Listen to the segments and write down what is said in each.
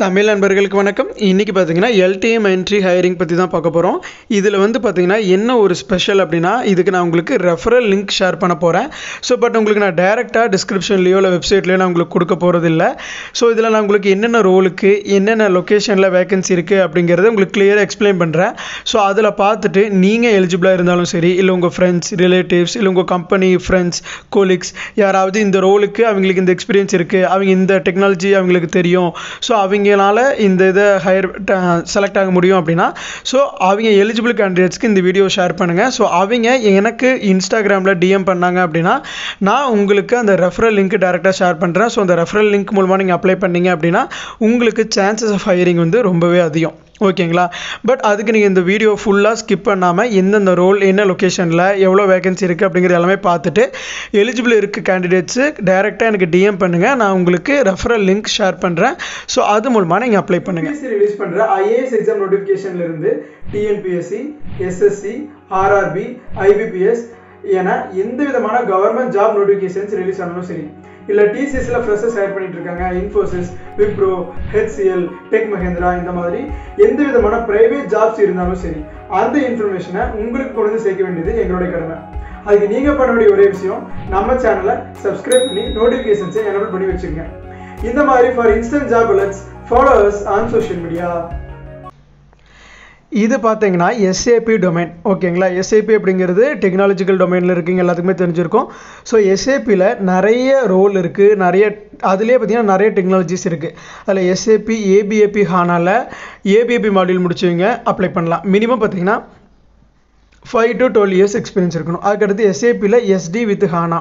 தமிழ் நண்பர்களுக்கு வணக்கம். இன்றைக்கி பார்த்தீங்கன்னா எல்டிஎம் என்ட்ரி ஹையரிங் பற்றி தான் பார்க்க போகிறோம். இதில் வந்து பார்த்தீங்கன்னா என்ன ஒரு ஸ்பெஷல் அப்படின்னா, இதுக்கு நான் உங்களுக்கு ரெஃபரல் லிங்க் ஷேர் பண்ண போகிறேன். ஸோ பட் உங்களுக்கு நான் டேரெக்டாக டிஸ்கிரிப்ஷன்லையோ இல்லை வெப்சைட்லையோ நான் உங்களுக்கு கொடுக்க போகிறதில்ல. ஸோ இதில் நான் உங்களுக்கு என்னென்ன ரோலுக்கு என்னென்ன லொக்கேஷனில் வேகன்சி இருக்குது அப்படிங்கிறத உங்களுக்கு கிளியராக எக்ஸ்பிளைன் பண்ணுறேன். ஸோ அதில் பார்த்துட்டு நீங்கள் எலிஜிபிளாக இருந்தாலும் சரி, இல்லை உங்கள் ஃப்ரெண்ட்ஸ் ரிலேட்டிவ்ஸ் இல்லை உங்கள் கம்பெனி ஃப்ரெண்ட்ஸ் கோலிக்ஸ் யாராவது இந்த ரோலுக்கு அவங்களுக்கு இந்த எக்ஸ்பீரியன்ஸ் இருக்குது, அவங்க இந்த டெக்னாலஜி அவங்களுக்கு தெரியும், ஸோ அவங்களால இந்த இதை செலக்ட் ஆக முடியும் அப்படின்னா, ஸோ அவங்க எலிஜிபிள் கேண்டிடேட்ஸ்க்கு இந்த வீடியோ ஷேர் பண்ணுங்கள். ஸோ அவங்க எனக்கு இன்ஸ்டாகிராமில் டிஎம் பண்ணாங்க அப்படின்னா நான் உங்களுக்கு அந்த ரெஃபரல் லிங்க் டேரெக்டாக ஷேர் பண்ணுறேன். ஸோ அந்த ரெஃபரல் லிங்க் மூலமாக நீங்கள் அப்ளை பண்ணீங்க அப்படின்னா உங்களுக்கு சான்சஸ் ஆஃப் ஹையரிங் வந்து ரொம்பவே அதிகம். ஓகேங்களா? பட் அதுக்கு நீங்கள் இந்த வீடியோ ஃபுல்லாக ஸ்கிப் பண்ணாமல் எந்தெந்த ரோல் என்ன லொக்கேஷனில் எவ்வளோ வேகன்சி இருக்குது அப்படிங்கிறது எல்லாமே பார்த்துட்டு எலிஜிபிள் இருக்க கேண்டிடேட்ஸு டைரெக்டாக எனக்கு டிஎம் பண்ணுங்கள். நான் உங்களுக்கு ரெஃபரல் லிங்க் ஷேர் பண்ணுறேன். ஸோ அது மூலமாக நீங்கள் அப்ளை பண்ணுங்கள். ரிலீஸ் பண்ணுற ஐஏஎஸ் எக்ஸாம் நோட்டிஃபிகேஷன்லேருந்து டிஎன்பிஎஸ்சி, எஸ்எஸ்சி, ஆர்ஆர்பி, ஐபிபிஎஸ் என எந்த விதமான கவர்மெண்ட் ஜாப் நோட்டிஃபிகேஷன்ஸ் ரிலீஸ் ஆனாலும் சரி, இல்லை டிசிஎஸ்சில் ஃப்ரெஷர்ஸ் ஹையர் பண்ணிட்டு இருக்காங்க, இன்ஃபோசிஸ், விப்ரோ, ஹெச்சிஎல், டெக் மஹேந்திரா, இந்த மாதிரி எந்த விதமான பிரைவேட் ஜாப்ஸ் இருந்தாலும் சரி, அந்த இன்ஃபர்மேஷனை உங்களுக்கு கொண்டு வந்து சேர்க்க வேண்டியது எங்களுடைய கடமை. அதுக்கு நீங்கள் பண்ண வேண்டிய ஒரே விஷயம், நம்ம சேனலை சப்ஸ்கிரைப் பண்ணி நோட்டிஃபிகேஷன்ஸை எனேபிள் பண்ணி வச்சுக்கோங்க. இந்த மாதிரி for instant job alerts follow us on social media. இது பார்த்தீங்கன்னா எஸ்ஏபி டொமைன். ஓகேங்களா? எஸ்ஏபி அப்படிங்கிறது டெக்னாலஜிக்கல் டொமைனில் இருக்குங்க, எல்லாத்துக்குமே தெரிஞ்சிருக்கும். ஸோ எஸ்ஏபியில் நிறைய ரோல் இருக்குது, அதுலேயே பார்த்தீங்கன்னா நிறைய டெக்னாலஜிஸ் இருக்குது. அதில் எஸ்ஏபி ஏபிஏபி ஹானாவில் ஏபிஏபி மாடியூல் முடிச்சவங்க அப்ளை பண்ணலாம். மினிமம் பார்த்தீங்கன்னா 5 to 12 years எக்ஸ்பீரியன்ஸ் இருக்கணும். அதுக்கடுத்து எஸ்ஏபியில் எஸ்டி வித் ஹானா,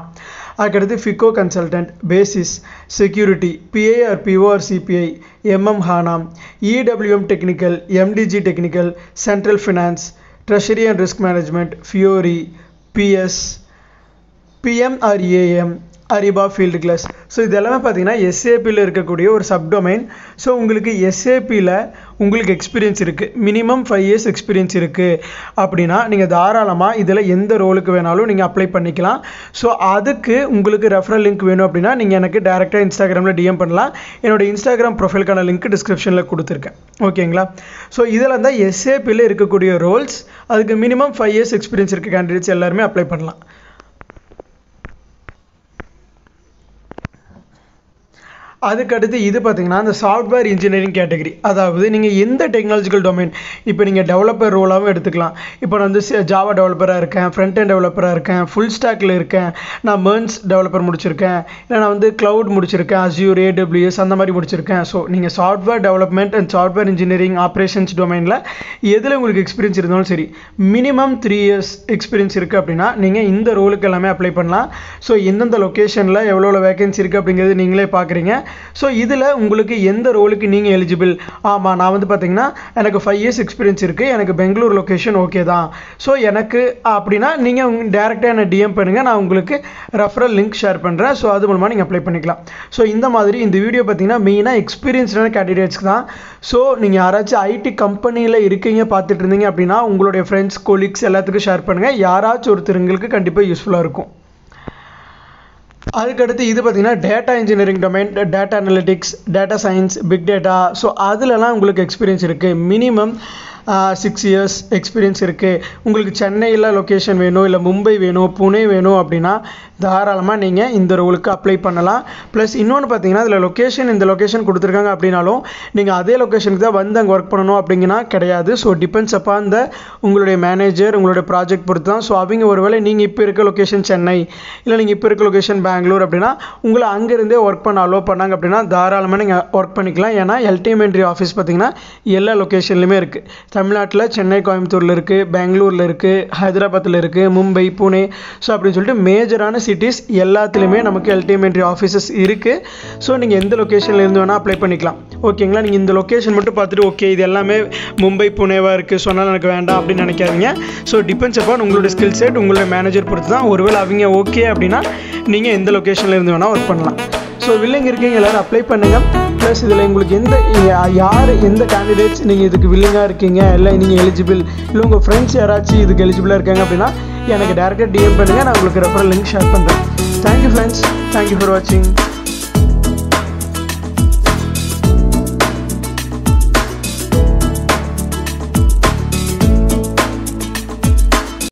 அதுக்கடுத்து FICO consultant, basis, security, BI or BO or CPI, MM HANA, EWM technical, MDG technical, central finance, treasury and risk management, Fiori, PS, PM or AM, Ariba, Fieldglass. So இது எல்லாமே பார்த்தீங்கன்னா எஸ்ஏபியில் இருக்கக்கூடிய ஒரு subdomain. So உங்களுக்கு எஸ்ஏபியில் உங்களுக்கு experience இருக்குது, minimum 5 years experience இருக்குது அப்படின்னா நீங்கள் தாராளமாக இதில் எந்த ரோலுக்கு வேணாலும் நீங்கள் அப்ளை பண்ணிக்கலாம். ஸோ அதுக்கு உங்களுக்கு ரெஃபரல் லிங்க் வேணும் அப்படின்னா நீங்கள் எனக்கு டேரெக்டாக இன்ஸ்டாகிராமில் டிஎம் பண்ணலாம். என்னோடய இன்ஸ்டாகிராம் ப்ரொஃபைலுக்கான லிங்க் டிஸ்கிரிப்ஷனில் கொடுத்துருக்கேன். ஓகேங்களா? ஸோ இதில் தான் எஸ்ஏபியில் இருக்கக்கூடிய ரோல்ஸ், அதுக்கு மினிமம் 5 years எக்ஸ்பீரியன்ஸ் இருக்க கேண்டிடேட்ஸ் எல்லாருமே அப்ளை பண்ணலாம். அதுக்கடுத்து இது பார்த்தீங்கன்னா அந்த சாஃப்ட்வேர் இன்ஜினியரிங் கேட்டகரி. அதாவது நீங்கள் எந்த டெக்னாலஜிக்கல் டொமைன், இப்போ நீங்கள் டெவலப்பர் ரோலாகவும் எடுத்துக்கலாம். இப்போ நான் வந்து ஜாவா டெவலப்பராக இருக்கேன், ஃப்ரண்ட் எண்ட் டெவலப்பராக இருக்கேன், ஃபுல் ஸ்டாக்கில் இருக்கேன், நான் மெர்ன்ஸ் டெவலப்பர் முடிச்சிருக்கேன், இல்லை நான் வந்து க்ளவுட் முடிச்சிருக்கேன், அஸ்யூர், ஏடபிள்யூஎஸ் அந்த மாதிரி முடிச்சிருக்கேன். ஸோ நீங்கள் software development and software engineering operations டொமைனில் எதில் உங்களுக்கு எக்ஸ்பீரியன்ஸ் இருந்தாலும் சரி, மினிமம் 3 years எக்ஸ்பீரியன்ஸ் இருக்குது அப்படின்னா நீங்கள் இந்த ரோலுக்கு எல்லாமே அப்ளை பண்ணலாம். ஸோ எந்தெந்த லொக்கேஷனில் எவ்வளோ வேகன்சி இருக்குது அப்படிங்கிறது நீங்களே பார்க்குறீங்க. ஸோ இதில் உங்களுக்கு எந்த ரோலுக்கு நீங்கள் எலிஜிபிள், ஆமாம் நான் வந்து பார்த்தீங்கன்னா எனக்கு 5 years எக்ஸ்பீரியன்ஸ் இருக்குது, எனக்கு பெங்களூர் லொக்கேஷன் ஓகே தான், ஸோ எனக்கு அப்படின்னா நீங்கள் டேரெக்டாக என்னை டிஎம் பண்ணுங்கள், நான் உங்களுக்கு ரெஃபரல் லிங்க் ஷேர் பண்ணுறேன். ஸோ அது மூலமாக நீங்கள் அப்ளை பண்ணிக்கலாம். ஸோ இந்த மாதிரி இந்த வீடியோ பார்த்தீங்கன்னா மெயினாக எக்ஸ்பீரியன்ஸ்டான கேண்டிடேட்ஸ்க்கு தான். ஸோ நீங்கள் யாராச்சும் ஐடி கம்பெனியில் இருக்கீங்க பார்த்துட்டு இருந்தீங்க அப்படின்னா உங்களுடைய ஃப்ரெண்ட்ஸ் கொலீக்ஸ் எல்லாத்துக்கும் ஷேர் பண்ணுங்கள். யாராச்சும் ஒருத்தருங்களுக்கு கண்டிப்பாக யூஸ்ஃபுல்லாக இருக்கும். அதுக்கடுத்து இது பார்த்திங்கன்னா data engineering domain, data analytics, data science, big data. So அதிலலாம் உங்களுக்கு எக்ஸ்பீரியன்ஸ் இருக்குது, மினிமம் 6 years எக்ஸ்பீரியன்ஸ் இருக்குது. உங்களுக்கு சென்னையில் லொக்கேஷன் வேணும், இல்லை மும்பை வேணும், புனே வேணும் அப்படின்னா தாராளமாக நீங்கள் இந்த ரோலுக்கு அப்ளை பண்ணலாம். ப்ளஸ் இன்னொன்று பார்த்தீங்கன்னா இதில் லொக்கேஷன் இந்த லொக்கேஷன் கொடுத்துருக்காங்க அப்படின்னாலும் நீங்கள் அதே லொக்கேஷனுக்கு தான் வந்து அங்கே ஒர்க் பண்ணணும் அப்படிங்கன்னா கிடையாது. ஸோ டிபெண்ட்ஸ் அப்பான் த உங்களுடைய மேனேஜர், உங்களுடைய ப்ராஜெக்ட் பொறுத்து தான். ஸோ அவங்க ஒருவேளை நீங்கள் இப்போ இருக்க லொக்கேஷன் சென்னை, இல்லை நீங்கள் இப்போ இருக்க லொக்கேஷன் பெங்களூர் அப்படின்னா உங்களை அங்கேருந்தே ஒர்க் பண்ண அலோவ் பண்ணாங்க அப்படின்னா தாராளமாக நீங்கள் ஒர்க் பண்ணிக்கலாம். ஏன்னா எல்டிஎம் என்ட்ரி ஆஃபீஸ் பார்த்தீங்கன்னா எல்லா லொக்கேஷன்லையுமே இருக்குது. தமிழ்நாட்டில் சென்னை, கோயம்புத்தூரில் இருக்குது, பெங்களூரில் இருக்குது, ஹைதராபாத்தில் இருக்குது, மும்பை, புனே. ஸோ அப்படின்னு சொல்லிட்டு மேஜரான சிட்டிஸ் எல்லாத்துலேயுமே நமக்கு எல்டிஎம் என்ட்ரி ஆஃபீஸஸ் இருக்குது. ஸோ நீங்கள் எந்த லொக்கேஷனில் இருந்து வேணால் அப்ளை பண்ணிக்கலாம். ஓகேங்களா? நீங்கள் இந்த லொக்கேஷன் மட்டும் பார்த்துட்டு ஓகே இது எல்லாமே மும்பை, புனேவாக இருக்குது, சொன்னால் எனக்கு வேண்டாம் அப்படின்னு நினைக்காதீங்க. ஸோ டிபெண்ட்ஸ் அப்பான் உங்களுடைய ஸ்கில் செட், உங்களுடைய மேனேஜர் பொறுத்து தான். ஒருவேளை அவங்க ஓகே அப்படின்னா நீங்கள் எந்த லொக்கேஷனில் இருந்து வேணால் ஒர்க் பண்ணலாம். ஸோ வில்லிங் இருக்கீங்க எல்லோரும் அப்ளை பண்ணுங்கள். ப்ளஸ் இதில் உங்களுக்கு எந்த கேண்டிடேட்ஸ் நீங்கள் இதுக்கு வில்லிங்காக இருக்கீங்க, இல்லை நீங்கள் எலிஜிபிள், இல்லை உங்கள் ஃப்ரெண்ட்ஸ் யாராச்சும் இதுக்கு எலிஜிபிளாக இருக்காங்க அப்படின்னா எனக்கு டேரெக்டாக டிஎம் பண்ணுங்கள், நான் உங்களுக்கு ரெஃபரல் லிங்க் ஷேர் பண்ணுறேன். தேங்க்யூ ஃப்ரெண்ட்ஸ், தேங்க்யூ ஃபார் வாட்சிங்.